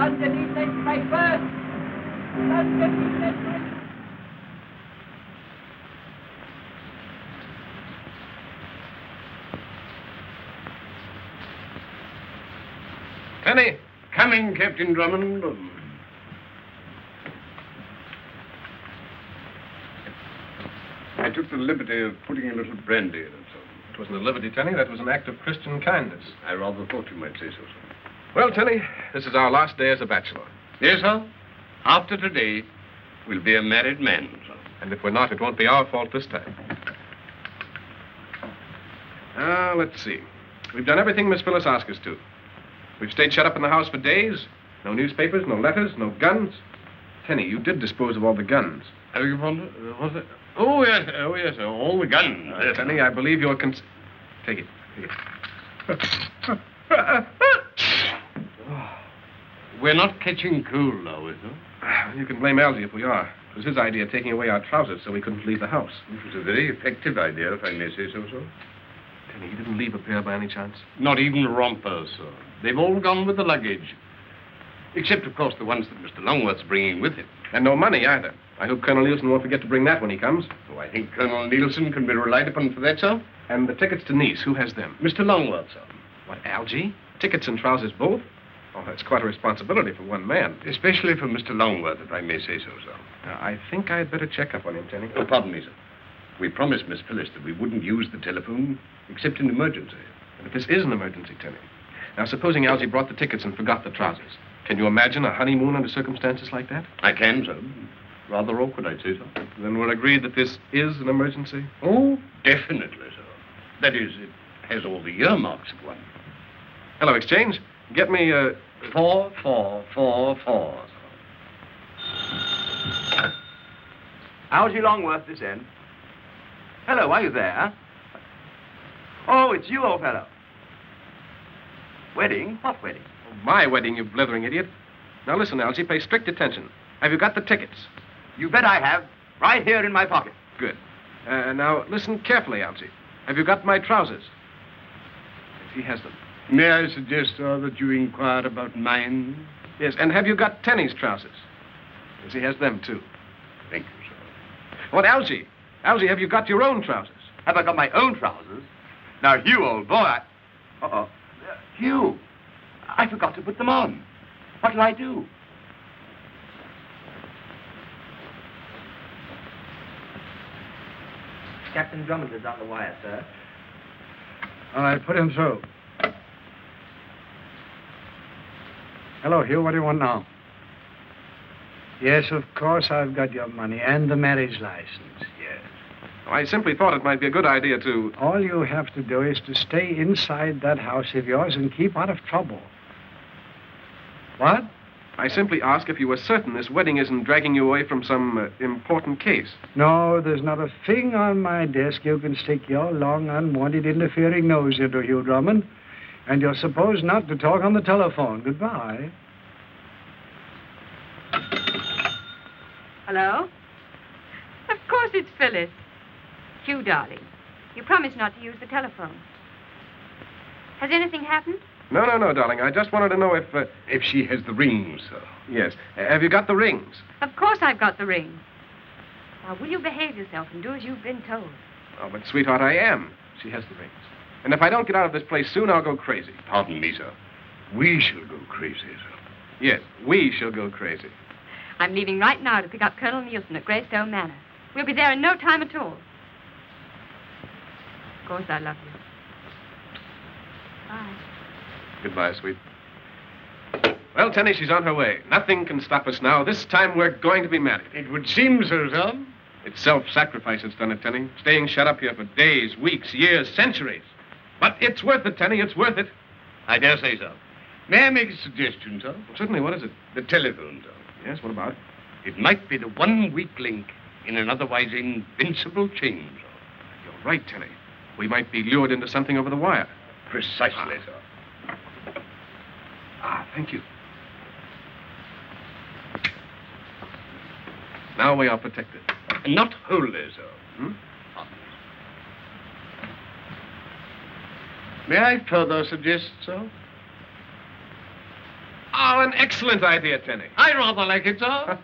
underneath this paper. Underneath this paper. Tenny, coming, Captain Drummond. I took the liberty of putting a little brandy in it, sir. It wasn't a liberty, Tenny. That was an act of Christian kindness. I rather thought you might say so, sir. Well, Tenny, this is our last day as a bachelor. Yes, sir. After today, we'll be a married man, sir. And if we're not, it won't be our fault this time. Let's see. We've done everything Miss Phyllis asked us to. We've stayed shut up in the house for days. No newspapers, no letters, no guns. Tenny, you did dispose of all the guns. Have you found it? What's it? Oh, yes, sir. All the guns. Yes. Tenny, I believe you're Take it. We're not catching cold now, is it? You can blame Algy if we are. It was his idea taking away our trousers so we couldn't leave the house. It was a very effective idea, if I may say so, sir. Tenny, he didn't leave a pair by any chance? Not even rompers, sir. They've all gone with the luggage. Except, of course, the ones that Mr. Longworth's bringing with him. And no money, either. I hope Colonel Nielsen won't forget to bring that when he comes. Oh, I think Colonel Nielsen can be relied upon for that, sir. And the tickets to Nice, who has them? Mr. Longworth, sir. What, Algy? Tickets and trousers both? Oh, that's quite a responsibility for one man. Especially for Mr. Longworth, if I may say so, sir. I think I'd better check up on him, Tenny. Oh, pardon me, sir. We promised Miss Phyllis that we wouldn't use the telephone except in emergency. But this is an emergency, Tenny. Now, supposing Algy brought the tickets and forgot the trousers. Can you imagine a honeymoon under circumstances like that? I can, sir. Rather awkward, I'd say, sir. Then we're agreed that this is an emergency? Oh, definitely, sir. That is, it has all the earmarks of one. Hello, Exchange. Get me, 4444, sir. Algy Longworth, this end. Hello, are you there? Oh, it's you, old fellow. Wedding? What wedding? Oh, my wedding, you blithering idiot. Now listen, Algy, pay strict attention. Have you got the tickets? You bet I have. Right here in my pocket. Good. Now listen carefully, Algy. Have you got my trousers? Yes, he has them. May I suggest, sir, that you inquire about mine? Yes, and have you got Tenny's trousers? Yes, he has them, too. Thank you, sir. What, Algy? Algy, have you got your own trousers? Have I got my own trousers? Now, Hugh, old boy, Uh-oh. Hugh, I forgot to put them on. What'll I do? Captain Drummond is on the wire, sir. All right, put him through. Hello, Hugh. What do you want now? Yes, of course, I've got your money and the marriage license, yes. I simply thought it might be a good idea to... All you have to do is to stay inside that house of yours and keep out of trouble. What? I simply ask if you were certain this wedding isn't dragging you away from some important case. No, there's not a thing on my desk you can stick your long, unwanted, interfering nose into, Hugh Drummond. And you're supposed not to talk on the telephone. Goodbye. Hello? Of course it's Phyllis. Hugh, darling, you promised not to use the telephone. Has anything happened? No, darling. I just wanted to know if... If she has the rings, sir. Yes. Have you got the rings? Of course I've got the ring. Now, will you behave yourself and do as you've been told? Oh, but, sweetheart, I am. She has the rings. And if I don't get out of this place soon, I'll go crazy. Pardon me, sir. We shall go crazy, sir. Yes, we shall go crazy. I'm leaving right now to pick up Colonel Nielsen at Greystone Manor. We'll be there in no time at all. Of course I love you. Bye. Goodbye, sweet. Well, Tenny, she's on her way. Nothing can stop us now. This time we're going to be married. It would seem so, sir. It's self-sacrifice that's done it, Tenny. Staying shut up here for days, weeks, years, centuries. But it's worth it, Tenny. It's worth it. I dare say so. May I make a suggestion, sir? Well, certainly. What is it? The telephone, sir. Yes, what about it? It might be the one weak link in an otherwise invincible chain, sir. You're right, Tenny. We might be lured into something over the wire. Precisely, sir. Thank you. Now we are protected. Not wholly, sir. May I further suggest, sir? Oh, an excellent idea, Tenny. I rather like it, sir.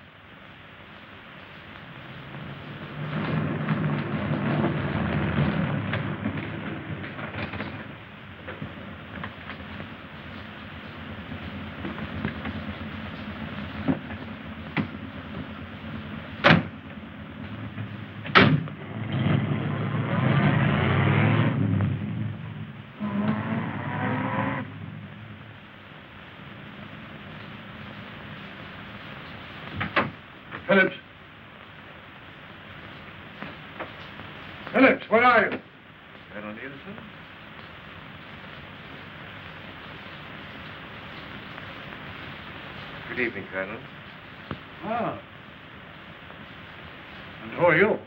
Phillips. Phillips, where are you? Colonel Nielsen? Good evening, Colonel. Ah. And who are you?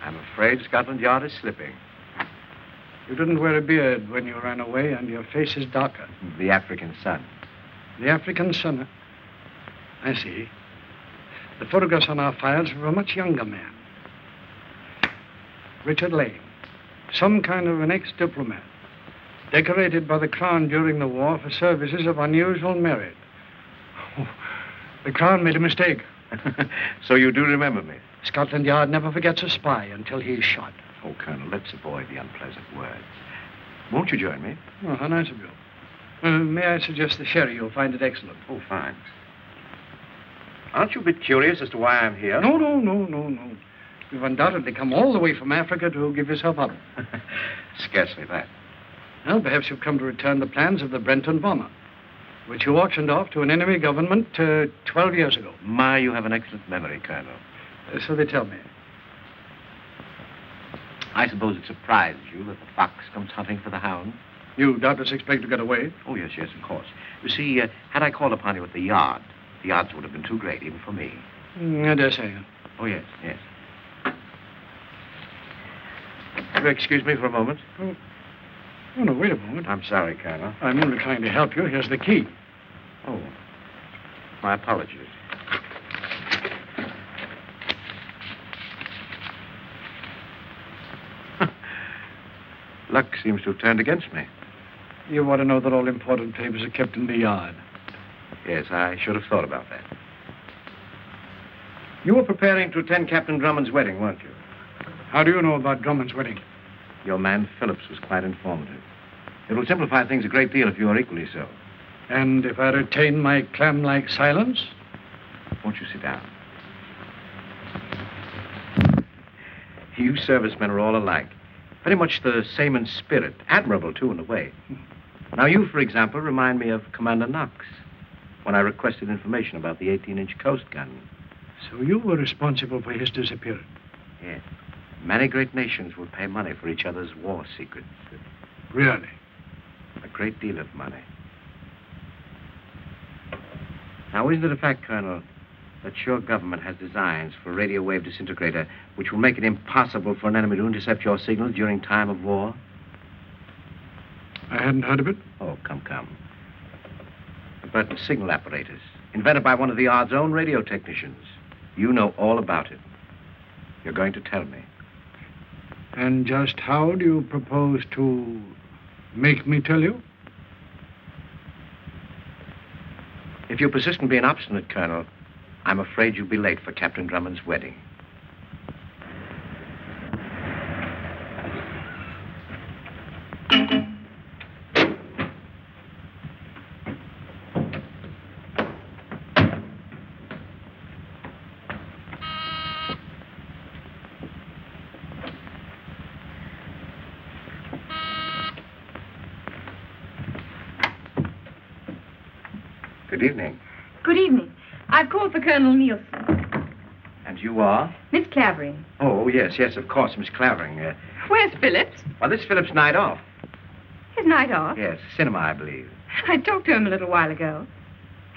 I'm afraid Scotland Yard is slipping. You didn't wear a beard when you ran away, and your face is darker. The African sun. The African son. I see. The photographs on our files are of a much younger man. Richard Lane. Some kind of an ex-diplomat. Decorated by the Crown during the war for services of unusual merit. Oh, the Crown made a mistake. So you do remember me? Scotland Yard never forgets a spy until he's shot. Oh, Colonel, let's avoid the unpleasant words. Won't you join me? Oh, how nice of you. May I suggest the sherry? You'll find it excellent. Oh, fine. Aren't you a bit curious as to why I'm here? No. You've undoubtedly come all the way from Africa to give yourself up. Scarcely that. Well, perhaps you've come to return the plans of the Brenton bomber, which you auctioned off to an enemy government 12 years ago. My, you have an excellent memory, Colonel. So they tell me. I suppose it surprises you that the fox comes hunting for the hound? You doubtless expect to get away. Oh, yes, of course. You see, had I called upon you at the yard, the odds would have been too great, even for me. I dare say. Oh, yes. Will you excuse me for a moment? Oh, no, wait a moment. I'm sorry, Colonel. I'm only trying to help you. Here's the key. Oh, my apologies. Luck seems to have turned against me. You want to know that all important papers are kept in the yard. Yes, I should have thought about that. You were preparing to attend Captain Drummond's wedding, weren't you? How do you know about Drummond's wedding? Your man, Phillips, was quite informative. It will simplify things a great deal if you are equally so. And if I retain my clam-like silence? Won't you sit down? You servicemen are all alike. Very much the same in spirit. Admirable, too, in a way. Now, you, for example, remind me of Commander Knox, when I requested information about the 18-inch coast gun. So you were responsible for his disappearance? Yes. Many great nations will pay money for each other's war secrets. Really? A great deal of money. Now, isn't it a fact, Colonel, that your government has designs for a radio wave disintegrator which will make it impossible for an enemy to intercept your signals during time of war? I hadn't heard of it. Oh, come. A Burton signal apparatus, invented by one of the yard's own radio technicians. You know all about it. You're going to tell me. And just how do you propose to make me tell you? If you persist in being obstinate, Colonel, I'm afraid you'll be late for Captain Drummond's wedding. Good evening. Good evening. I've called for Colonel Nielsen. And you are? Miss Clavering. Oh, yes, of course, Miss Clavering. Where's Phillips? Well, this is Philip's night off. His night off? Yes, cinema, I believe. I talked to him a little while ago.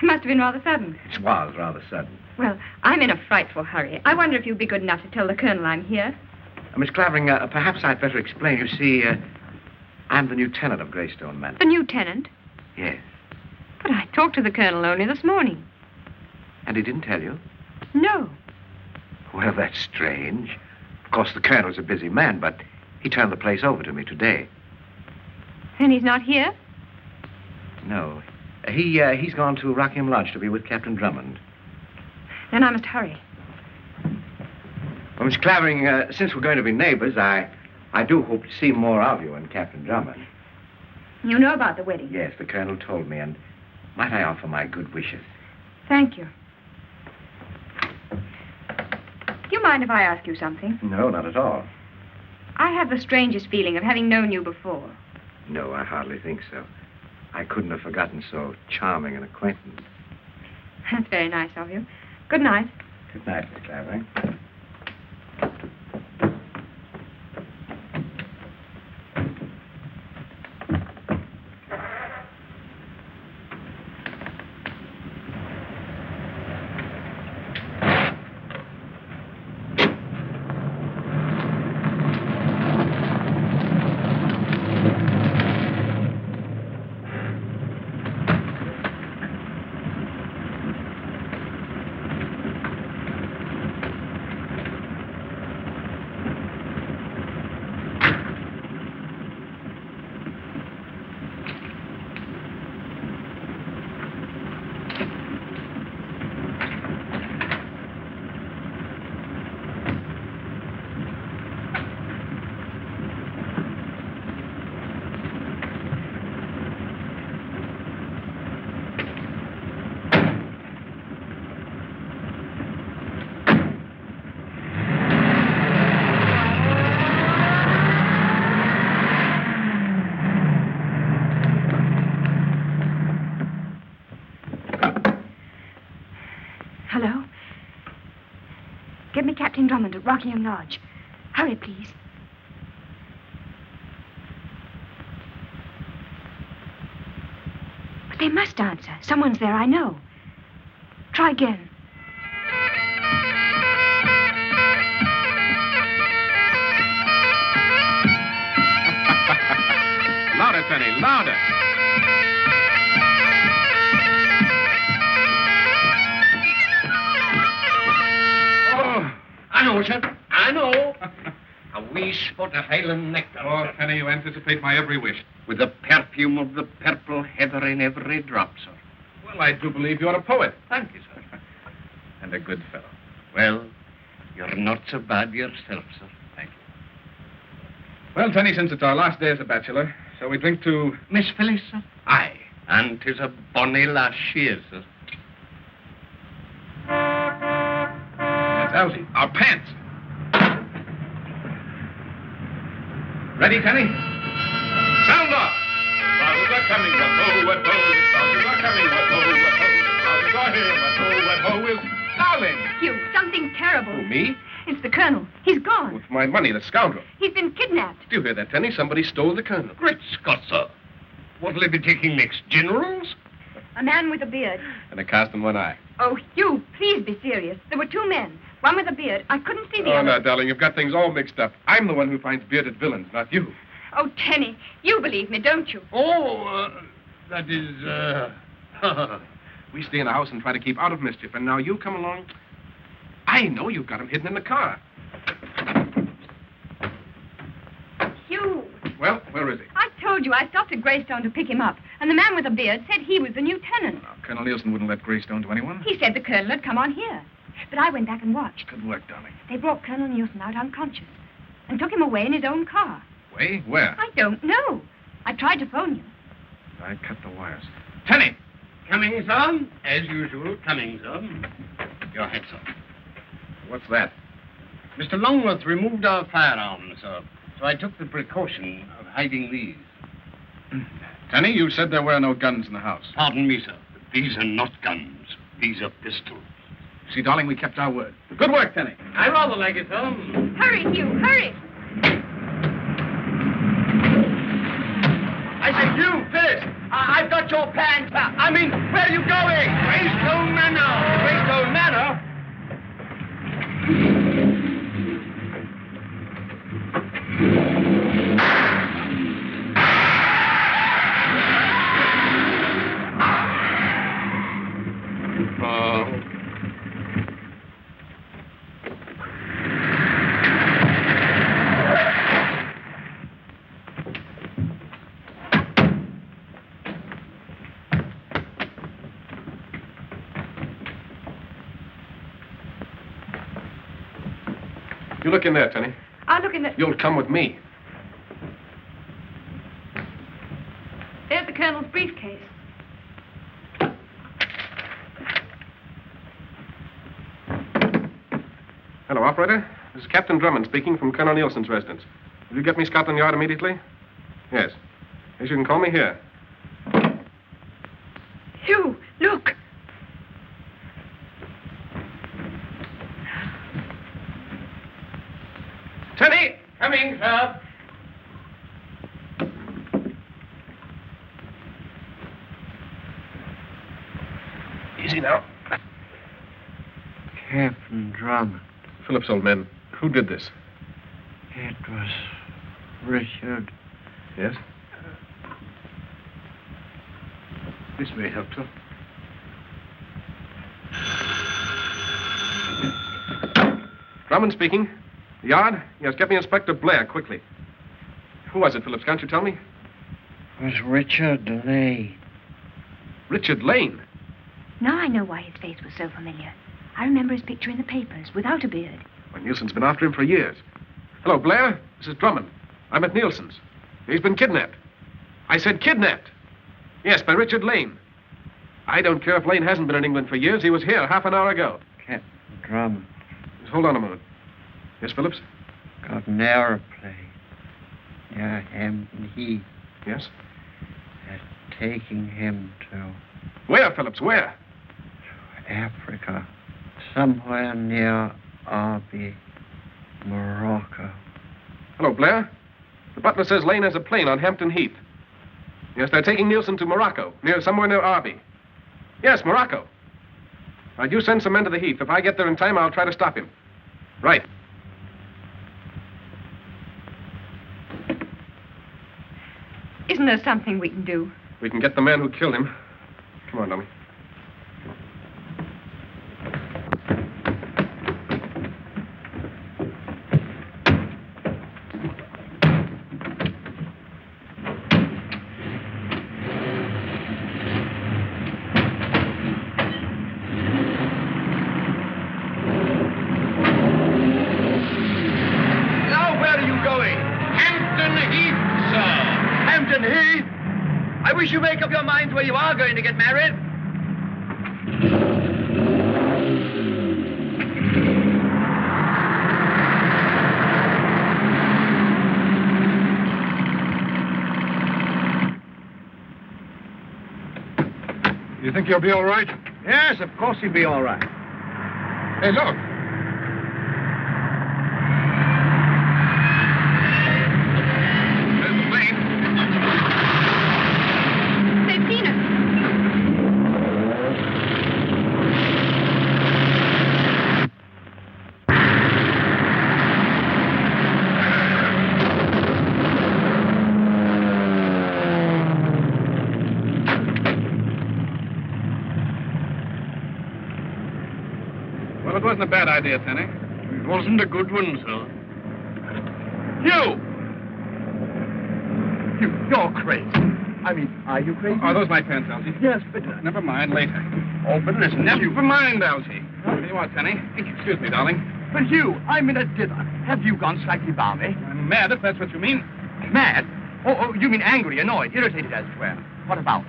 It must have been rather sudden. It was rather sudden. Well, I'm in a frightful hurry. I wonder if you'd be good enough to tell the Colonel I'm here. Miss Clavering, perhaps I'd better explain. You see, I'm the new tenant of Greystone Manor. The new tenant? Yes. But I talked to the Colonel only this morning. And he didn't tell you? No. Well, that's strange. Of course, the Colonel's a busy man, but he turned the place over to me today. Then he's not here? No. He's gone to Rockingham Lodge to be with Captain Drummond. Then I must hurry. Well, Miss Clavering, since we're going to be neighbors, I do hope to see more of you and Captain Drummond. You know about the wedding? Yes, the Colonel told me, and might I offer my good wishes? Thank you. Do you mind if I ask you something? No, not at all. I have the strangest feeling of having known you before. No, I hardly think so. I couldn't have forgotten so charming an acquaintance. That's very nice of you. Good night. Good night, Miss Clavering. Hello? Give me Captain Drummond at Rockingham Lodge. Hurry, please. But they must answer. Someone's there, I know. Try again. Louder, Tenny, louder. I know, sir. I know. A wee spot of Highland nectar. Oh, Penny, you anticipate my every wish. With the perfume of the purple heather in every drop, sir. Well, I do believe you're a poet. Thank you, sir. And a good fellow. Well, you're not so bad yourself, sir. Thank you. Well, Penny, since it's our last day as a bachelor, shall we drink to... Miss Phyllis, sir? Aye. And 'tis a bonny lass she is, sir. That's Elsie. Our pants. Ready, Penny? Sound off! Soldiers are coming, what-ho, what-ho. Soldiers are coming, what-ho, what-ho. Soldiers are here, what-ho, what-ho. Is darling. Hugh, something terrible. Who, me? It's the Colonel. He's gone. With my money, the scoundrel. He's been kidnapped. Do you hear that, Penny? Somebody stole the Colonel. Great Scott, sir. What'll they be taking next? Generals? A man with a beard. And a cast in one eye. Oh, Hugh, please be serious. There were two men. One with a beard. I couldn't see the Oh, other. no, darling, you've got things all mixed up. I'm the one who finds bearded villains, not you. Oh, Tenny, you believe me, don't you? Oh, that is, We stay in the house and try to keep out of mischief, and now you come along. I know you've got him hidden in the car. Hugh, Well, where is he? I told you I stopped at Greystone to pick him up, and the man with the beard said he was the lieutenant. Now, Colonel Nielsen wouldn't let Greystone to anyone. He said the Colonel had come on here. But I went back and watched. Good work, darling. They brought Colonel Nielsen out unconscious and took him away in his own car. Way? Where? I don't know. I tried to phone you. I cut the wires. Tenny. Coming, sir. As usual, coming, sir. Your head, sir. What's that? Mr. Longworth removed our firearms, sir. So I took the precaution of hiding these. Tenny, you said there were no guns in the house. Pardon me, sir. But these are not guns. These are pistols. See, darling, we kept our word. Good work, Tenny. I rather like it, sir. Hurry, Hugh, hurry. I say, you, Phyllis, I've got your plans. I mean, where are you going? Greystone Manor. Greystone Manor? look in there, Tenny. I'll look in the... You'll come with me. There's the Colonel's briefcase. Hello, operator. This is Captain Drummond speaking from Colonel Nielsen's residence. Will you get me Scotland Yard immediately? Yes. Yes, you can call me here. Hugh, look. Tenny! Coming, sir. Easy now. Captain Drummond. Phillips, old man, who did this? It was Richard. Yes? This may help, sir. Drummond speaking. The Yard? Yes, get me Inspector Blair, quickly. Who was it, Phillips? Can't you tell me? It was Richard Lane. Richard Lane. Now I know why his face was so familiar. I remember his picture in the papers, without a beard. Well, Nielsen's been after him for years. Hello, Blair. This is Drummond. I'm at Nielsen's. He's been kidnapped. I said kidnapped. Yes, by Richard Lane. I don't care if Lane hasn't been in England for years. He was here half an hour ago. Captain Drummond Just hold on a moment. Yes, Phillips? got an airplane near Hampton Heath. Yes? They're taking him to Where, Phillips? Where? Africa, somewhere near Arby, Morocco. Hello, Blair. The butler says Lane has a plane on Hampton Heath. Yes, they're taking Nielsen to Morocco, somewhere near Arby. Yes, Morocco. Right, you send some men to the Heath. If I get there in time, I'll try to stop him. Right. Isn't there something we can do? We can get the man who killed him. Come on, dummy. Now, where are you going? Hampton Heath, sir. Hampton Heath? I wish you make up your minds where you are going to get married. You think you'll be all right? Yes, of course he'll be all right. Hey, look. There's the plane. They've seen us. Well, it wasn't a bad idea, Tenny. It wasn't a good one, sir. You're crazy. I mean, are you crazy? Are those my pants, Elsie? Yes, but... Never mind, later. Oh, but listen, Never mind, Elsie. Tell you what, Tenny. Excuse me, darling. But Hugh, I'm in a dinner. Have you gone slightly balmy? I'm mad, if that's what you mean. Mad? Oh, you mean angry, annoyed, irritated elsewhere. What about?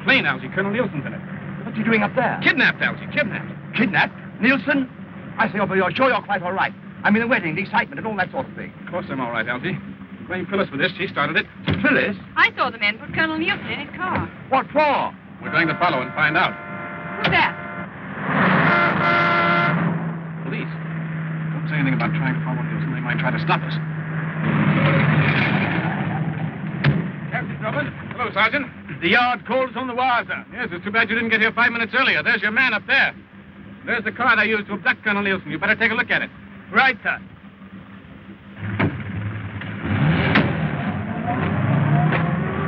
Plane, Elsie. Colonel Nielsen's in it. What's he doing up there? Kidnapped, Elsie. Kidnapped. Kidnapped? Nielsen? I say, you're sure you're quite all right. I mean, the wedding, the excitement, and all that sort of thing. Of course I'm all right, Elsie. Blame Phyllis for this. She started it. Phyllis? I saw the men put Colonel Nielsen in his car. What for? We're going to follow and find out. Who's that? Police. Don't say anything about trying to follow Nielsen. They might try to stop us. Captain Drummond. Hello, Sergeant. The Yard calls on the wire, sir. Yes, it's too bad you didn't get here 5 minutes earlier. There's your man up there. There's the car they used to abduct Colonel Nielsen. You better take a look at it. Right, sir.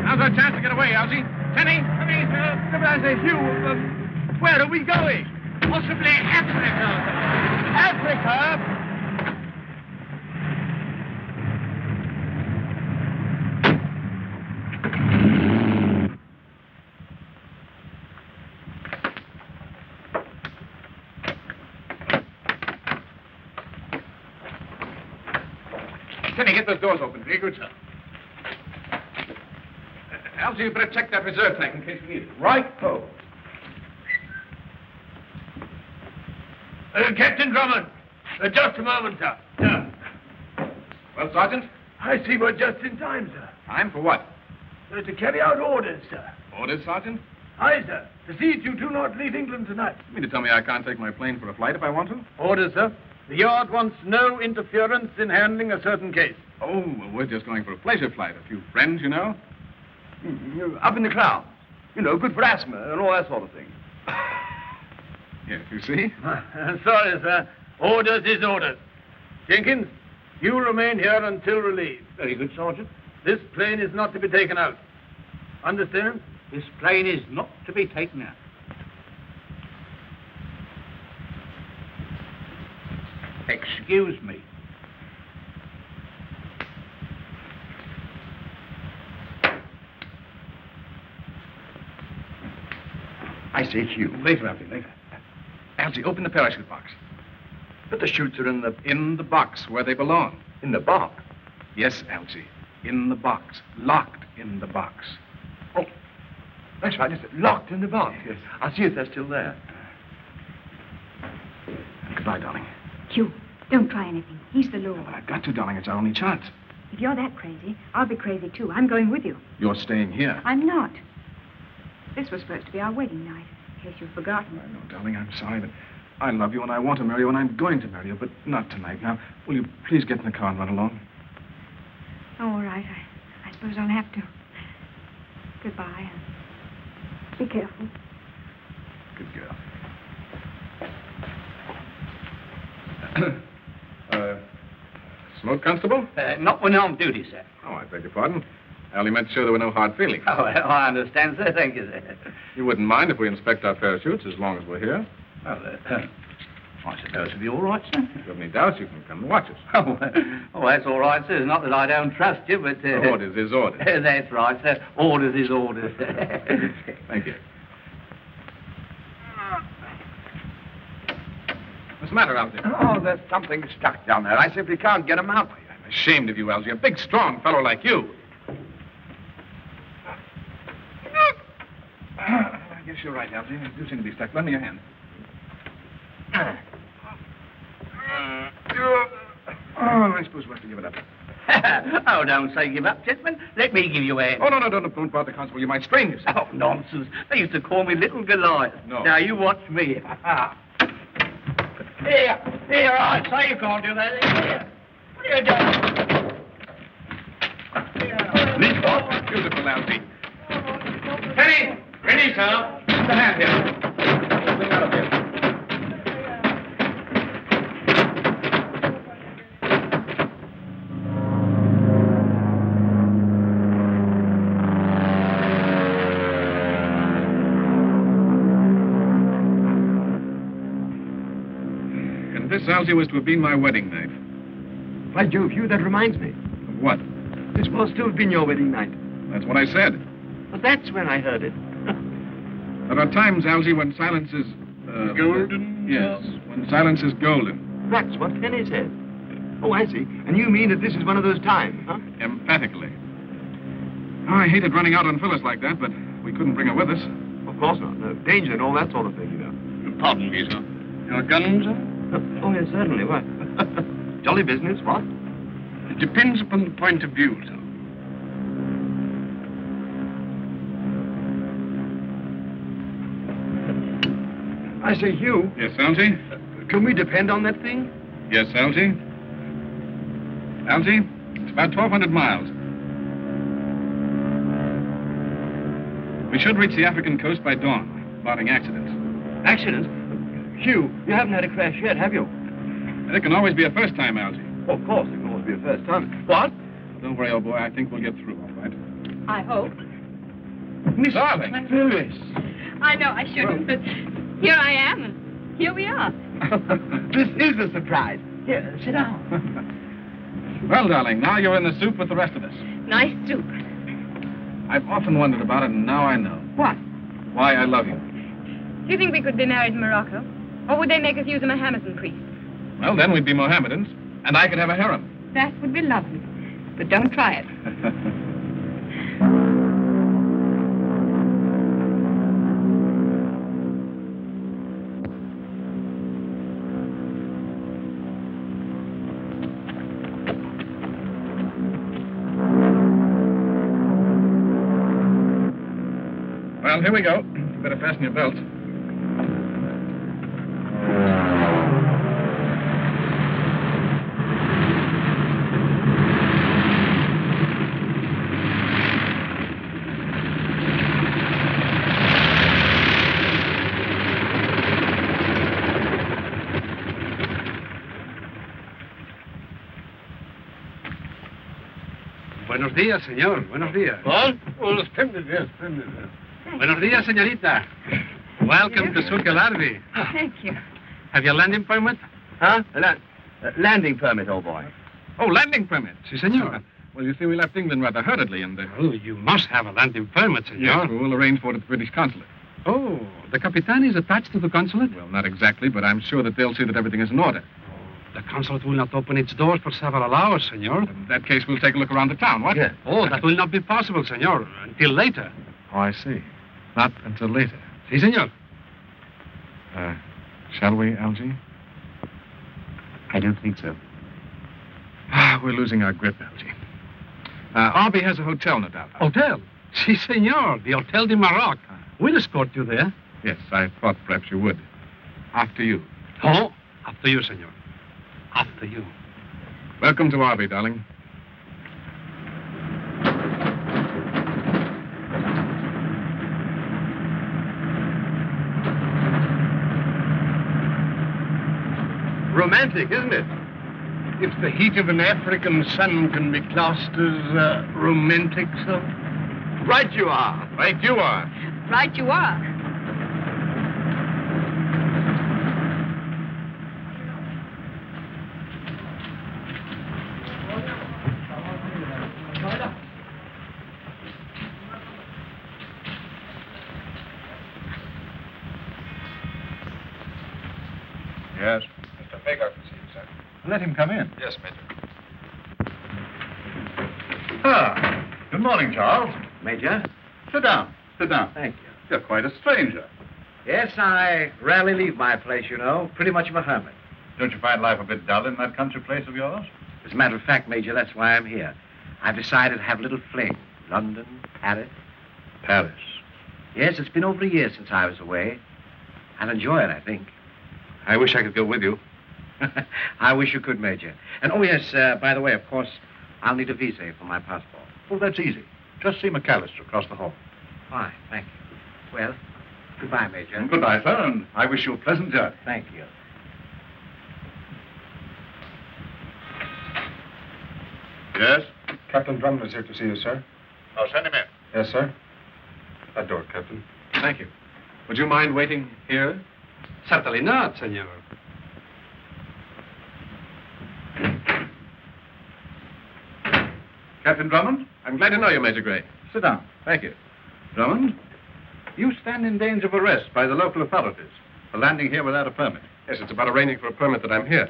Now's our chance to get away, Elsie. Tenny, come here, sir. But I say, Hugh, where are we going? Possibly Africa, sir. Africa? Kenny, get those doors open. Very good, sir. Algy, you better check that reserve tank in case we need it. Right, ho. Captain Drummond. Just a moment, sir. Well, Sergeant? I see we're just in time, sir. Time for what? To carry out orders, sir. Orders, Sergeant? Aye, sir. To see that you do not leave England tonight. You mean to tell me I can't take my plane for a flight if I want to? Orders, sir. The yard wants no interference in handling a certain case. Oh, well, we're just going for a pleasure flight. A few friends, you know. Up in the clouds. You know, good for asthma and all that sort of thing. Yes, you see? Sorry, sir. Orders is orders. Jenkins, you remain here until relieved. Very good, Sergeant. This plane is not to be taken out. Understand? This plane is not to be taken out. Excuse me. I say, Hugh. Later, Algy, later. Algy, open the parachute box. But the chutes are in In the box, where they belong. the box. Yes, Algy. In the box. Locked in the box. Oh, that's right. It's locked in the box. Yes. I'll see if they're still there. Goodbye, darling. Hugh, don't try anything. He's the law. But I've got to, darling. It's our only chance. If you're that crazy, I'll be crazy too. I'm going with you. You're staying here. I'm not. This was supposed to be our wedding night, in case you've forgotten. I know, darling. I'm sorry, but I love you and I want to marry you and I'm going to marry you, but not tonight. Now, will you please get in the car and run along? Oh, all right. I suppose I'll have to. Goodbye. And be careful. Good girl. Smoke, Constable? Not when on duty, sir. Oh, I beg your pardon. I only meant to show there were no hard feelings. Oh, I understand, sir. Thank you, sir. You wouldn't mind if we inspect our parachutes as long as we're here? Well, I suppose it'll be all right, sir. If you have any doubts, you can come and watch us. Oh, that's all right, sir. Not that I don't trust you, but... Orders is orders. That's right, sir. Orders is orders. Thank you. What's the matter, Algy? Oh, there's something stuck down there. I simply can't get them out. I'm ashamed of you, Algy. A big, strong fellow like you. I guess you're right, Algy. They do seem to be stuck. Lend me your hand. Oh, I suppose we'll have to give it up. Oh, don't say give up, gentlemen. Let me give you a hand. Oh, no, don't bother, Constable. You might strain yourself. Oh, nonsense. They used to call me Little Goliath. No. Now, you watch me. Here, I say you can't do that. Here. What are you doing? Leap off. Beautiful, Algy. Penny! Ready, sir. Put the hand here. Hold it out of here. And this, Algy, was to have been my wedding night. By Jove, Hugh, that reminds me. Of what? This was to have been your wedding night. That's what I said. But that's when I heard it. There are times, Algy, when silence is... Golden? Yes, when silence is golden. That's what Penny said. Oh, I see. And you mean that this is one of those times, huh? Emphatically. Oh, I hated running out on Phyllis like that, but we couldn't bring her with us. Of course not. No danger and all that sort of thing, you know. Pardon me, sir. Your guns, sir? Oh, yes, certainly. What? Jolly business, what? It depends upon the point of view, sir. I say, Hugh, Yes, Algy? can we depend on that thing? Yes, Algy? Algy, it's about 1,200 miles. We should reach the African coast by dawn, barring accidents. Accident? Hugh, you haven't had a crash yet, have you? There can always be a first time, Algy. Oh, of course, it can always be a first time. What? Don't worry, old boy. I think we'll get through, all right. I hope. Miss Darling. Phyllis. I know I shouldn't, but here I am, and here we are. This is a surprise. Here, sit down. Well, darling, now you're in the soup with the rest of us. Nice soup. I've often wondered about it, and now I know. What? Why I love you. Do you think we could be married in Morocco? Or would they make us use a Mohammedan priest? Well, then we'd be Mohammedans, and I could have a harem. That would be lovely. But don't try it. Well, here we go. You better fasten your belts. Buenos días, señor. Buenos días. Oh, splendid, yes, splendid. Buenos días, señorita. Welcome to Suc El Arbi. Thank you. Have your landing permit? Huh? Landing permit, old boy. Oh, landing permit. Si, senor. Well, you see, we left England rather hurriedly, and... Oh, you must have a landing permit, senor. Yes, we'll arrange for it at the British consulate. Oh, the Capitan is attached to the consulate? Well, not exactly, but I'm sure that they'll see that everything is in order. The consulate will not open its doors for several hours, senor. In that case, we'll take a look around the town, what? Yes. Oh, that will not be possible, senor, until later. Oh, I see. Not until later. Si, senor. Shall we, Algy? I don't think so. We're losing our grip, Algy. Arby has a hotel, no doubt. Hotel? Si, senor. The Hotel de Maroc. We'll escort you there. Yes, I thought perhaps you would. After you. Oh, after you, senor. After you. Welcome to Arby, darling. Romantic, isn't it? If the heat of an African sun can be classed as romantic, sir. Right you are. Right you are. Right you are. Yes. Mr. Baker can see you, sir. Let him come in. Yes, Major. Good morning, Charles. Major? Sit down. Sit down. Thank you. You're quite a stranger. Yes, I rarely leave my place, you know. Pretty much of a hermit. Don't you find life a bit dull in that country place of yours? As a matter of fact, Major, that's why I'm here. I've decided to have a little fling. London, Paris. Paris. Yes, it's been over a year since I was away. I'll enjoy it, I think. I wish I could go with you. I wish you could, Major. And, oh, yes, by the way, of course, I'll need a visa for my passport. Oh, that's easy. Just see McAllister across the hall. Fine, thank you. Well, goodbye, Major. And goodbye, sir, and I wish you a pleasant journey. Thank you. Yes? Captain Drummond is here to see you, sir. I'll send him in. Yes, sir. That door, Captain. Thank you. Would you mind waiting here? Certainly not, senor. Captain Drummond, I'm glad to know you, Major Gray. sit down. Thank you. Drummond, you stand in danger of arrest by the local authorities for landing here without a permit. Yes, it's about arranging for a permit that I'm here.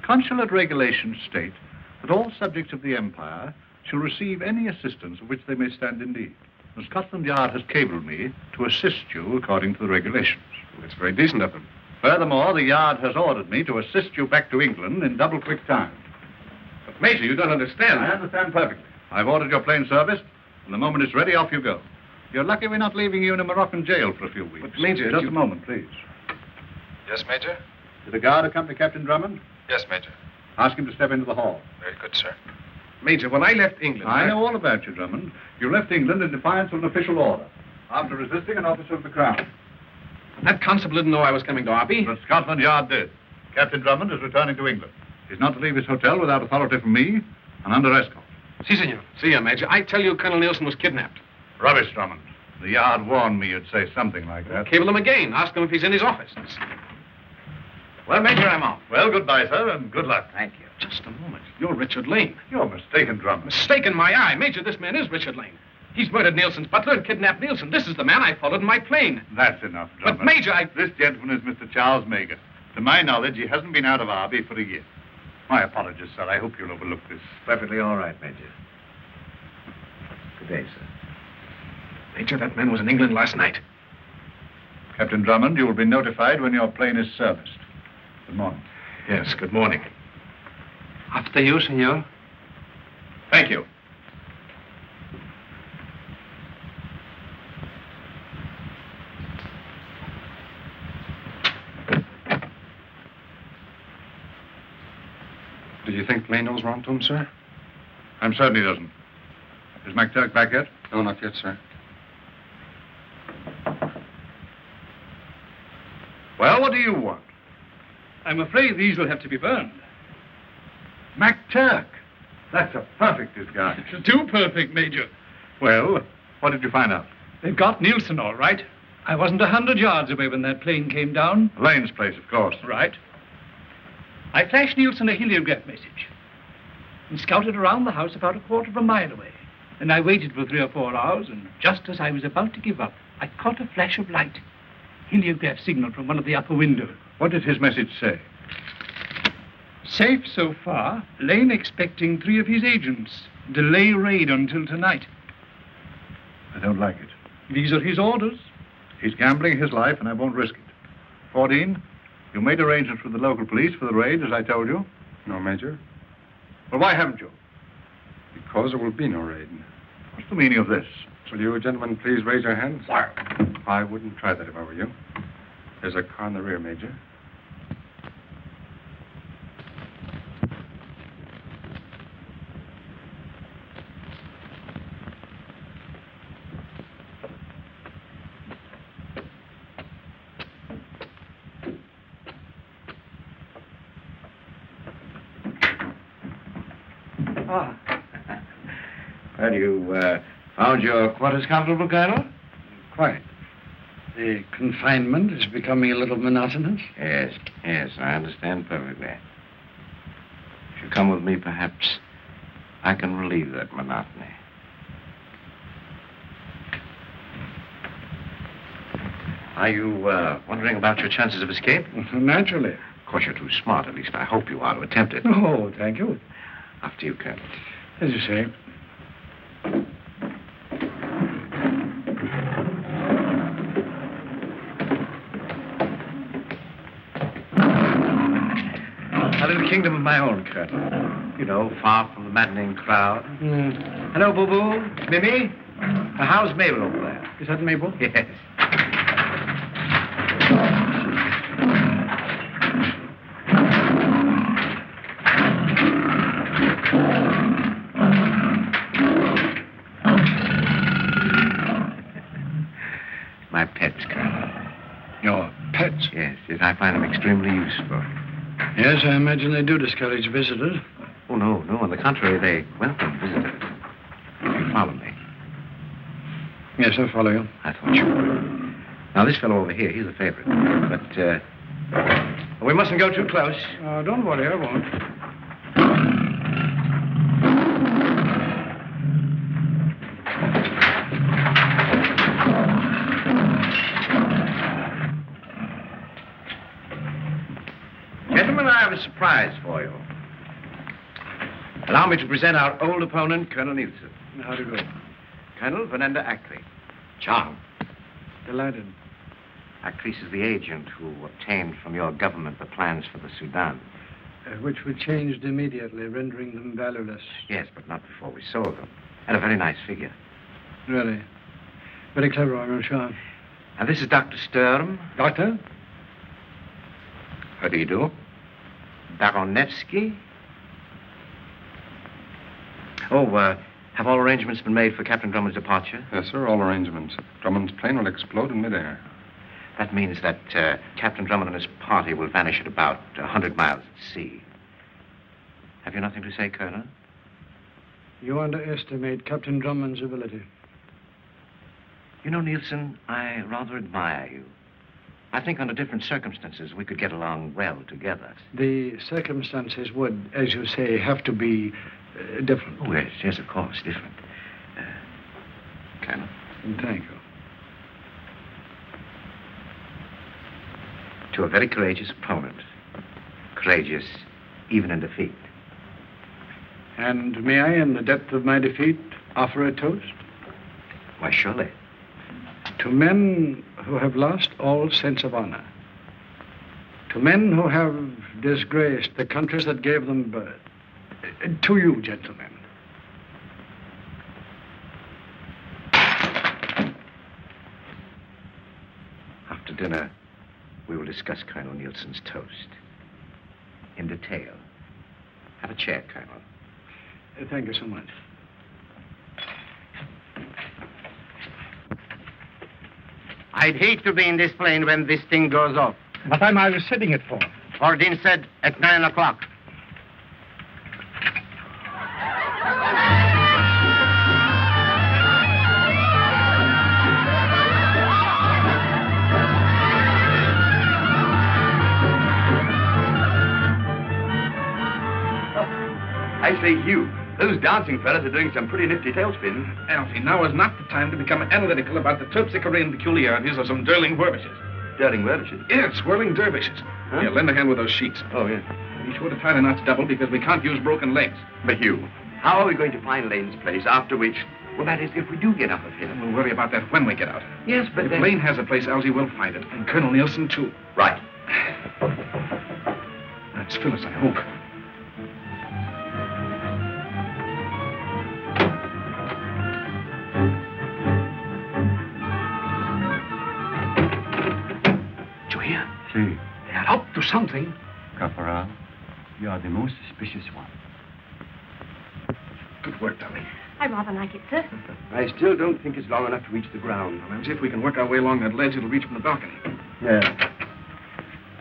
Consulate regulations state that all subjects of the Empire shall receive any assistance of which they may stand in need. The Scotland Yard has cabled me to assist you according to the regulations. It's very decent of them. Furthermore, the Yard has ordered me to assist you back to England in double quick time. But, Major, you don't understand. I understand perfectly. I've ordered your plane service, and the moment it's ready, off you go. You're lucky we're not leaving you in a Moroccan jail for a few weeks. But, Major, Just you- a moment, please. Yes, Major? Did a guard accompany Captain Drummond? Yes, Major. Ask him to step into the hall. Very good, sir. Major, when I left England... I know all about you, Drummond. You left England in defiance of an official order, after resisting an officer of the Crown. That constable didn't know I was coming to Arby. But Scotland Yard did. Captain Drummond is returning to England. He's not to leave his hotel without authority from me and under escort. Si, senor. See you, Major. I tell you, Colonel Nielsen was kidnapped. Rubbish, Drummond. The Yard warned me you'd say something like that. Cable him again. Ask him if he's in his office. Well, Major, I'm off. Well, goodbye, sir, and good luck. Thank you. Just a moment. You're Richard Lane. You're mistaken, Drummond. Mistaken my eye. Major, this man is Richard Lane. He's murdered Nielsen's butler and kidnapped Nielsen. This is the man I followed in my plane. That's enough, Drummond. But, Major, This gentleman is Mr. Charles Mager. To my knowledge, he hasn't been out of Arby for a year. My apologies, sir. I hope you'll overlook this. Perfectly all right, Major. day, sir. Major, that man was in England last night. Captain Drummond, you will be notified when your plane is serviced. Good morning. Yes, good morning. After you, senor. Thank you. Did you think Lane knows wrong to him, sir? I'm certain he doesn't. Is McTurk back yet? No, not yet, sir. Well, what do you want? I'm afraid these will have to be burned. McTurk. That's a perfect disguise. It's too perfect, Major. Well, what did you find out? They've got Nielsen all right. I wasn't 100 yards away when that plane came down. Lane's place, of course. Right. I flashed Nielsen a heliograph message and scouted around the house about a quarter of a mile away. And I waited for 3 or 4 hours, and just as I was about to give up, I caught a flash of light. Heliograph signal from one of the upper windows. What did his message say? Safe so far. Lane expecting 3 of his agents. Delay raid until tonight. I don't like it. These are his orders. He's gambling his life, and I won't risk it. 14, you made arrangements with the local police for the raid, as I told you. No, Major. Well, why haven't you? Because there will be no raid. What's the meaning of this? Will you gentlemen please raise your hands? Sir. I wouldn't try that if I were you. There's a car in the rear, Major. Well, you found your quarters comfortable, Colonel? Quite. The confinement is becoming a little monotonous. Yes, I understand perfectly. If you come with me, perhaps I can relieve that monotony. Are you wondering about your chances of escape? Naturally. Of course, you're too smart. At least I hope you are to attempt it. Oh, thank you. After you, Colonel. As you say. A little kingdom of my own, Colonel. You know, far from the maddening crowd. Hello, Boo-Boo. Mimi. How's Mabel over there? Is that Mabel? Yes. My pets, Colonel. Your pets? Yes, I find them extremely useful. Yes, I imagine they do discourage visitors. Oh, no. On the contrary, they welcome visitors. If you follow me. Yes, I follow you. I thought you would. Now, this fellow over here, he's a favorite. But, we mustn't go too close. Don't worry, I won't. Gentlemen, I have a surprise for you. Allow me to present our old opponent, Colonel Nielsen. How to go? Colonel Fernanda Ackley. Charm. Delighted. Ackley is the agent who obtained from your government the plans for the Sudan. Which were changed immediately, rendering them valueless. Yes, but not before we sold them. At a very nice figure. Really? Very clever, I'm sure. And this is Dr. Sturm. Doctor? How do you do? Baronevsky. Oh, have all arrangements been made for Captain Drummond's departure? Yes, sir, all arrangements. Drummond's plane will explode in midair. That means that Captain Drummond and his party will vanish at about 100 miles at sea. Have you nothing to say, Colonel? You underestimate Captain Drummond's ability. You know, Nielsen, I rather admire you. I think under different circumstances we could get along well together. The circumstances would, as you say, have to be different. Oh, yes, of course, different. Colonel. Thank you. To a very courageous opponent. Courageous even in defeat. And may I, in the depth of my defeat, offer a toast? Why, surely. To men who have lost all sense of honor. To men who have disgraced the countries that gave them birth. To you, gentlemen. After dinner, we will discuss Colonel Nielsen's toast. In detail. Have a chair, Colonel. Thank you so much. I'd hate to be in this plane when this thing goes off. What time are you setting it for? Ordin said at 9 o'clock. I say, Hugh, those dancing fellas are doing some pretty nifty tailspins. Alfie, now is not the time to become analytical about the Terpsichorean peculiarities of some Derling dervishes. Derling dervishes? Yes, whirling dervishes. Huh? Here, lend a hand with those sheets. Oh, yeah. Be sure to tie the knots double because we can't use broken legs. But, Hugh, how are we going to find Lane's place after which... Well, that is, if we do get up of him. We'll worry about that when we get out. Yes, but If then... Lane has a place, Algy will find it. And Colonel Nielsen, too. Right. That's Phyllis, I hope. Did you hear? See, They are up to something. Corporal, you are the most suspicious one. Good work, darling. I rather like it, sir. I still don't think it's long enough to reach the ground. Well, see if we can work our way along that ledge. It'll reach from the balcony. Yeah.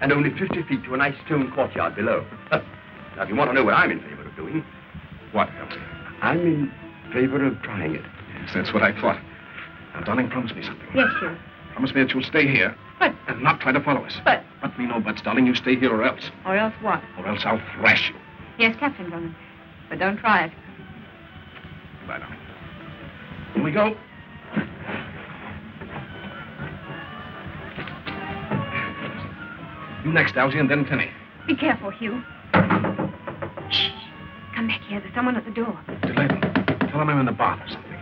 And only 50 feet to a nice stone courtyard below. Now, if you want to know what I'm in favor of doing, What, Algy? I'm in favor of trying it. Yes, that's what I thought. Now, darling, promise me something. Yes, Hugh. Promise me that you'll stay here. But, And not try to follow us. but, But me no buts, darling. You stay here or else. or else what? Or else I'll thrash you. Yes, Captain Drummond. But don't try it. Bye, darling. Here we go. You next, Algy, and then Penny. Be careful, Hugh. Shh. Come back here. There's someone at the door. Delay them. Tell them I'm in the bath or something.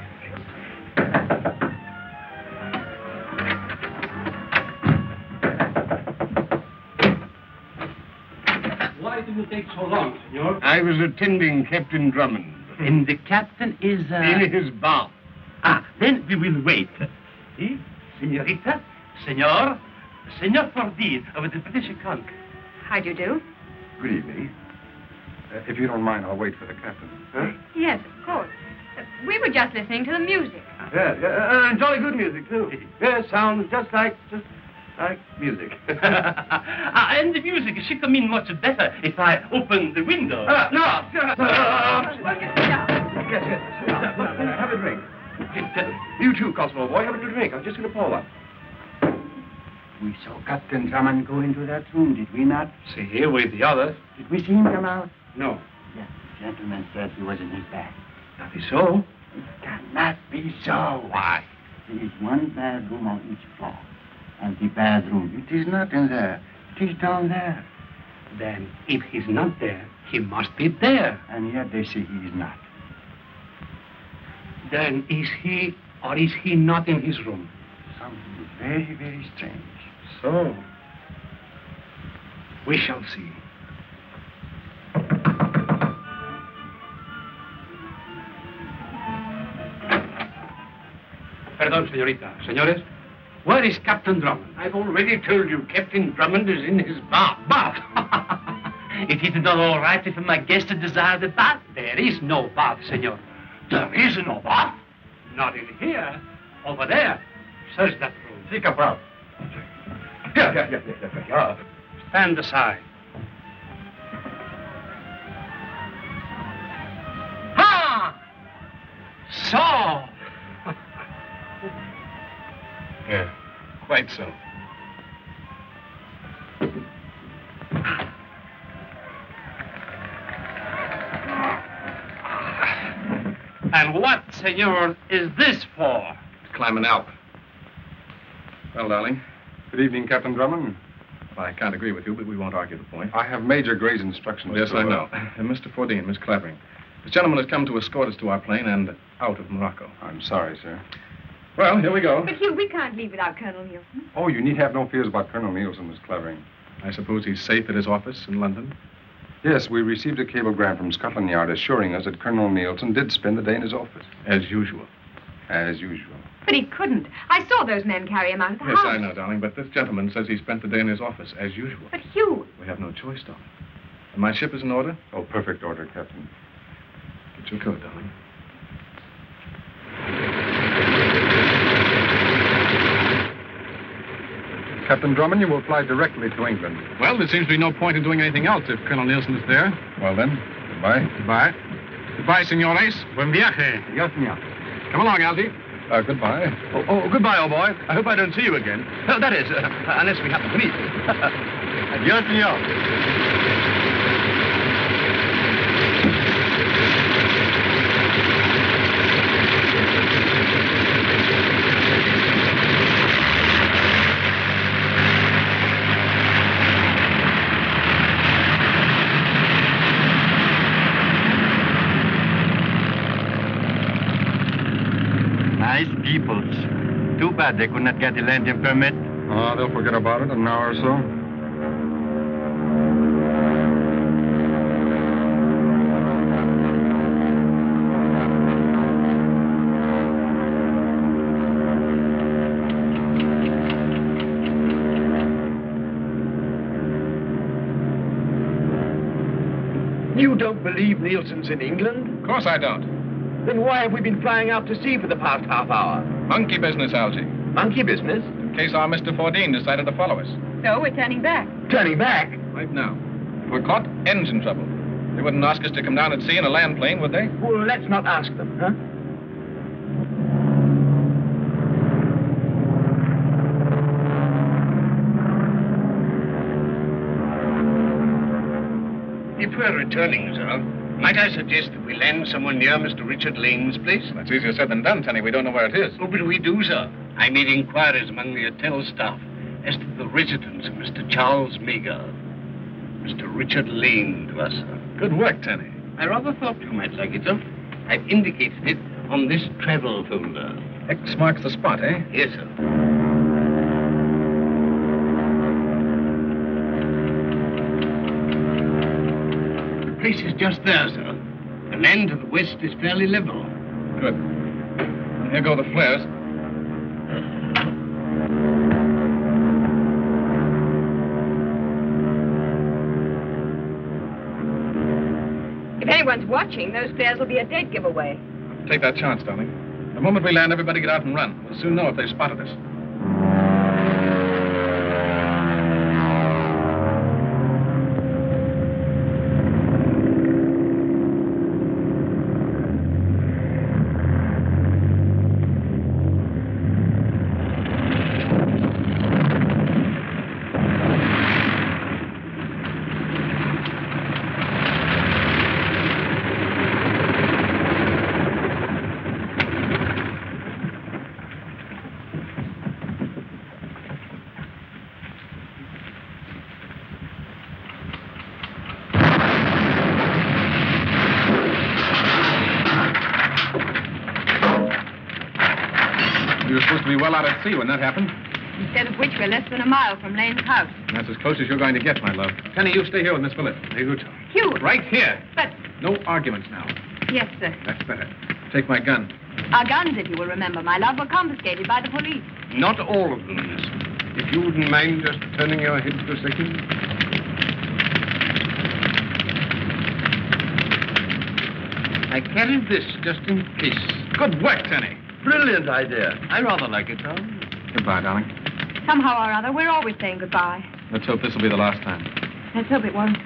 Why did you take so long, senor? I was attending Captain Drummond. And the captain is, In his bath. then we will wait. See? Senorita, Senor Fordine of the British Conk. How'd you do? Good evening. If you don't mind, I'll wait for the captain. Huh? Yes, of course. We were just listening to the music. Yeah, and jolly good music, too. Yeah, sounds just like music. And the music should come in much better if I open the window. No! Yes. Have a drink. You too, Cosmo boy, have a drink. I'm just going to pour one. We saw Captain Drummond go into that room, did we not? See, here with the others. Did we see him come out? No. Yes, the gentleman said he was in his bag. That is so. It cannot be so. Why? There is one bedroom on each floor. And the bedroom, it is not in there. It is down there. Then, if he's not there, he must be there. And yet they say he is not. Then is he or is he not in his room? Something very, very strange. So, we shall see. Perdón, señorita. Señores, where is Captain Drummond? I've already told you, Captain Drummond is in his bath. Bath. It is not all right if my guest desire the bath. There is no bath, senor. There is no bath. Not in here. Over there. Search that room. See, Capral. Yeah. Stand aside. Ha! So. Yeah, quite so. And what, senor, is this for? Climb an Alp. Well, darling. Good evening, Captain Drummond. Well, I can't agree with you, but we won't argue the point. I have Major Gray's instructions. Yes, I know. Mr. Fordine, Miss Clavering. This gentleman has come to escort us to our plane and out of Morocco. I'm sorry, sir. Well, here we go. But, Hugh, we can't leave without Colonel Nielsen. Oh, you need have no fears about Colonel Nielsen, Miss Clavering. I suppose he's safe at his office in London? Yes, we received a cablegram from Scotland Yard assuring us that Colonel Nielsen did spend the day in his office. As usual. As usual. But he couldn't. I saw those men carry him out of the Yes, house. I know, darling, but this gentleman says he spent the day in his office, as usual. But, Hugh... We have no choice, darling. And my ship is in order? Oh, perfect order, Captain. Get your coat, darling. Captain Drummond, you will fly directly to England. Well, there seems to be no point in doing anything else if Colonel Nielsen is there. Well, then, goodbye. Goodbye. Goodbye, senores. Buen viaje. Yes, senor. Come along, Algy. Goodbye. Oh, goodbye, old boy. I hope I don't see you again. That is, unless we happen to meet. Adios, senor. Nice peoples. Too bad they could not get a landing permit. Oh, they'll forget about it in an hour or so. You don't believe Nielsen's in England? Of course I don't. Then why have we been flying out to sea for the past half hour? Monkey business, Algy. Monkey business? In case our Mr. Fordine decided to follow us. So we're turning back. Turning back? Right now. If we're caught, engine trouble. They wouldn't ask us to come down at sea in a land plane, would they? Well, let's not ask them, huh? If we're returning, sir, might I suggest that we land somewhere near Mr. Richard Lane's place? That's easier said than done, Tenny. We don't know where it is. Oh, but we do, sir. I made inquiries among the hotel staff as to the residence of Mr. Charles Meagher. Mr. Richard Lane to us, sir. Good work, Tenny. I rather thought you might like it, sir. I've indicated it on this travel folder. X marks the spot, eh? Yes, sir. The place is just there, sir. The land to the west is fairly level. Good. And here go the flares. If anyone's watching, those flares will be a dead giveaway. Take that chance, darling. The moment we land, everybody get out and run. We'll soon know if they've spotted us. We were supposed to be well out at sea when that happened. Instead of which, we're less than a mile from Lane's house. And that's as close as you're going to get, my love. Tenny, you stay here with Miss Phillips. Very good. Hugh! Right here. But... No arguments now. Yes, sir. That's better. Take my gun. Our guns, if you will remember, my love, were confiscated by the police. Not all of them, miss. If you wouldn't mind just turning your head for a second. I carried this just in case. Good work, Tenny. Brilliant idea. I rather like it, Tom. Goodbye, darling. Somehow or other, we're always saying goodbye. Let's hope this will be the last time. Let's hope it won't.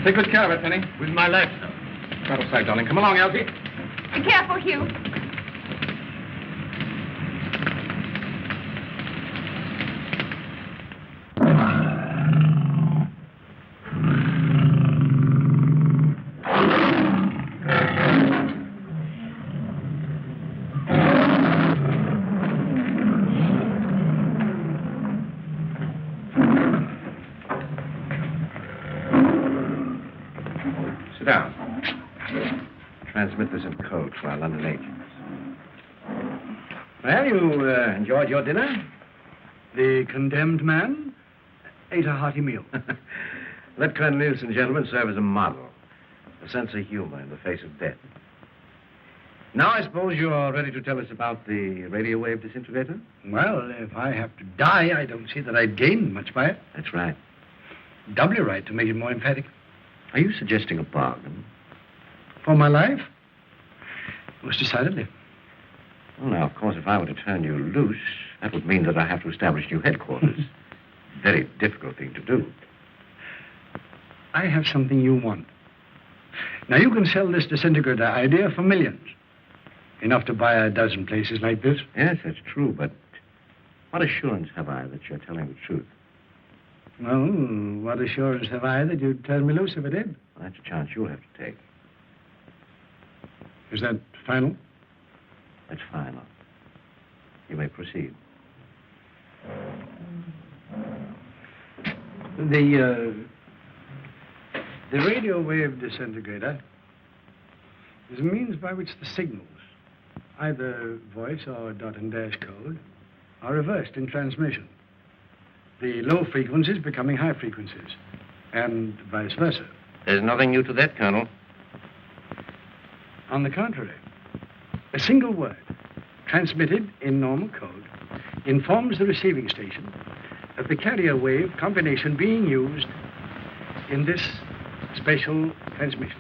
Take good care of it, Tenny. With my life, sir. Out of sight, darling. Come along, Elsie. Be careful, Hugh. Sit down. Transmit this in code for our London agents. Well, you enjoyed your dinner? The condemned man ate a hearty meal. Let Colonel Nielsen, gentlemen, serve as a model. A sense of humor in the face of death. Now, I suppose you're ready to tell us about the radio wave disintegrator? Well, if I have to die, I don't see that I'd gain much by it. That's right. Doubly right to make it more emphatic. Are you suggesting a bargain? For my life? Most decidedly. Well, now, of course, if I were to turn you loose, that would mean that I have to establish new headquarters. Very difficult thing to do. I have something you want. Now, you can sell this disintegrator idea for millions. Enough to buy a dozen places like this. Yes, that's true, but what assurance have I that you're telling the truth? Well, what assurance have I that you'd turn me loose if I did? Well, that's a chance you'll have to take. Is that final? That's final. You may proceed. The radio wave disintegrator is a means by which the signals, either voice or dot and dash code, are reversed in transmission. The low frequencies becoming high frequencies, and vice versa. There's nothing new to that, Colonel. On the contrary, a single word, transmitted in normal code, informs the receiving station of the carrier wave combination being used in this special transmission.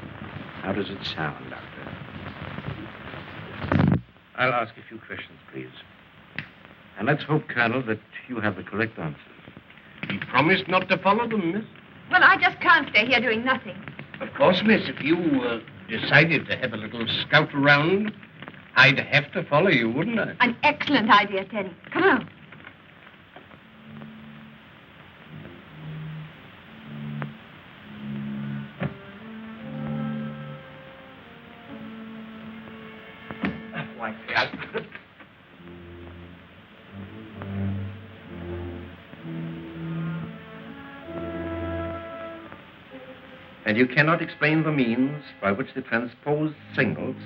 How does it sound, Doctor? I'll ask a few questions, please. And let's hope, Colonel, that you have the correct answers. You promised not to follow them, miss? Well, I just can't stay here doing nothing. Of course, miss, if you decided to have a little scout around, I'd have to follow you, wouldn't I? An excellent idea, Teddy. Come on. And you cannot explain the means by which the transposed signals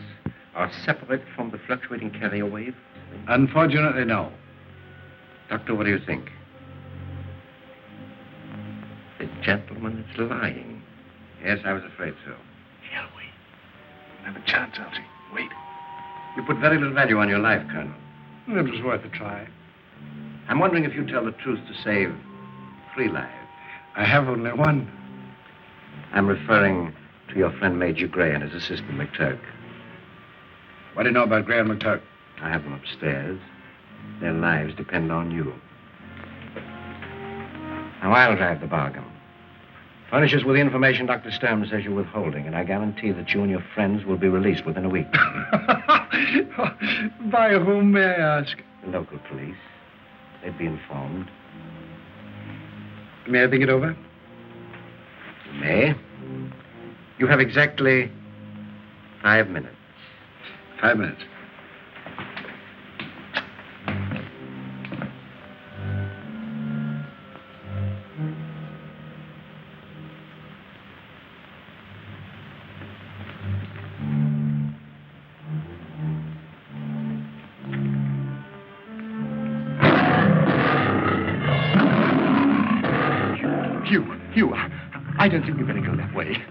are separate from the fluctuating carrier wave? Unfortunately, no. Doctor, what do you think? The gentleman is lying. Yes, I was afraid so. Shall we? Have a chance, Elsie. Wait. You put very little value on your life, Colonel. It was worth a try. I'm wondering if you tell the truth to save 3 lives. I have only one. I'm referring to your friend Major Gray and his assistant, McTurk. What do you know about Gray and McTurk? I have them upstairs. Their lives depend on you. Now, I'll drive the bargain. Furnish us with the information Dr. Sturm says you're withholding, and I guarantee that you and your friends will be released within a week. By whom, may I ask? The local police. They'd be informed. May I think it over? You may. You have exactly 5 minutes. 5 minutes. Hugh, I don't think we better go that way.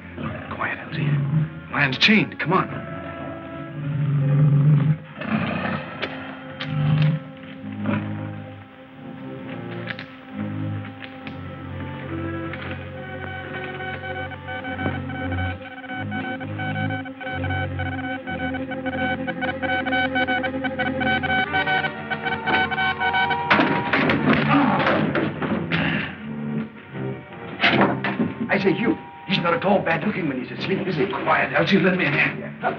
Quiet, Elsie. Man's chained. Come on. I say, Hugh, he's not at all bad looking when he's asleep, is he? Quiet, Elsie. Let me in here. That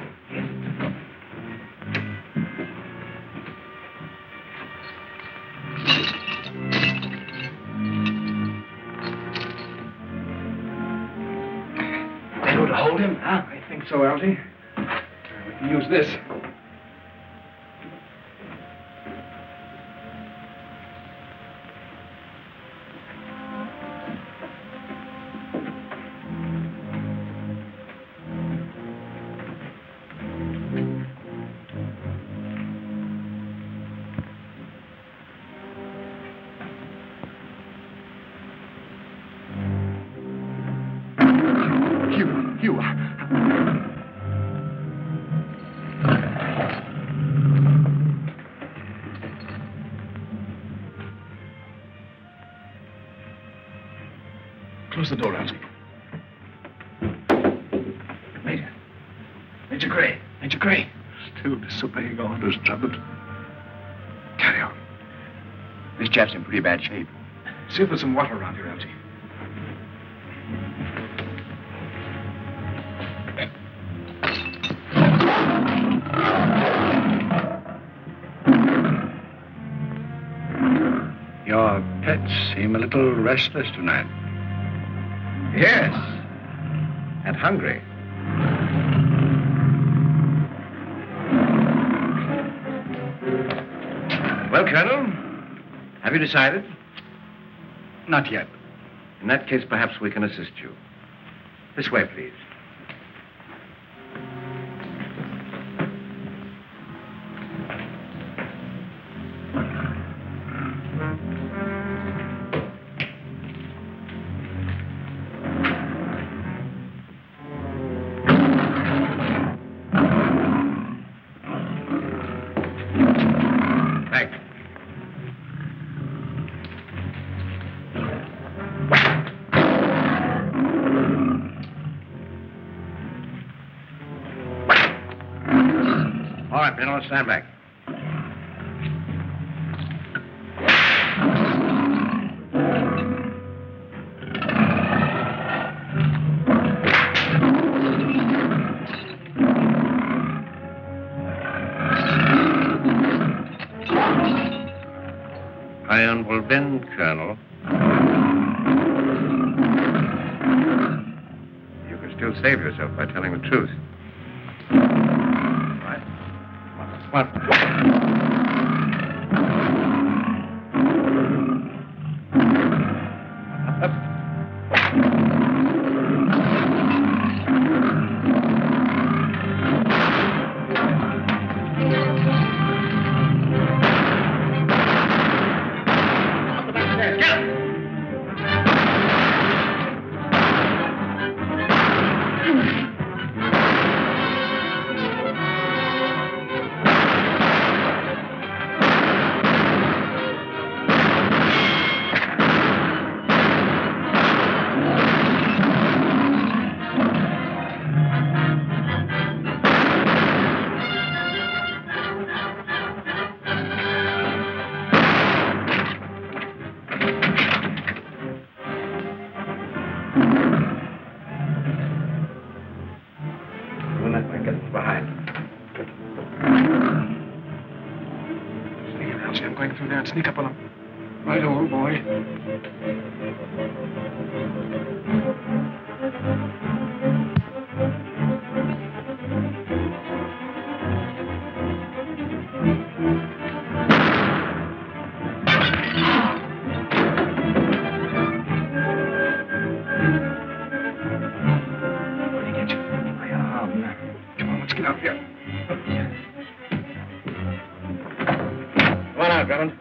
ought to hold him, huh? I think so, Elsie. We can use this. door, Elsie. Major Gray. Major Gray. Still disobeying orders, Drummond. Carry on. This chap's in pretty bad shape. See if there's some water around here, Elsie. Your pets seem a little restless tonight. Yes. And hungry. Well, Colonel, have you decided? Not yet. In that case, perhaps we can assist you. This way, please. All right, Colonel, stand back. Iron will bend, Colonel. You can still save yourself by telling the truth. What? Sneak up on him. Right, old boy. Where'd he get you? My arm. Come on, let's get out of here. Come on out, Drummond.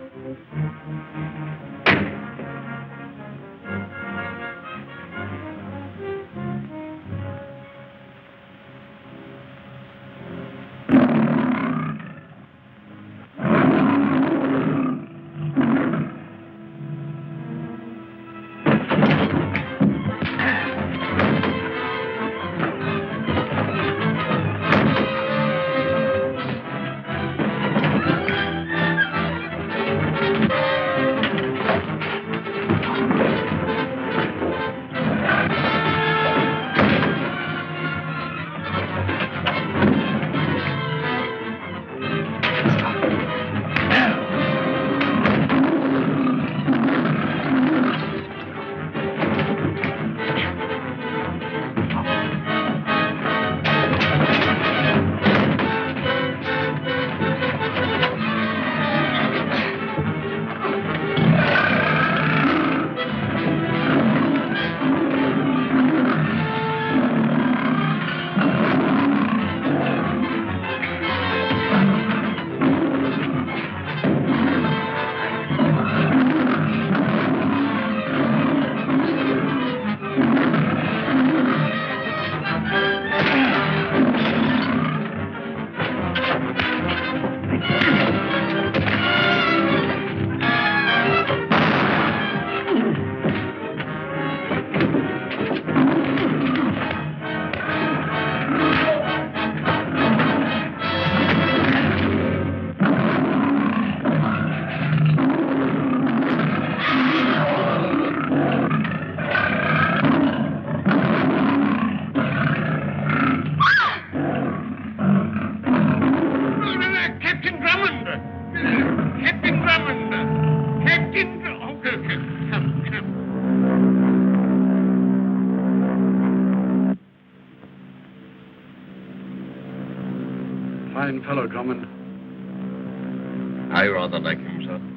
fine fellow, Drummond. I rather like him, sir.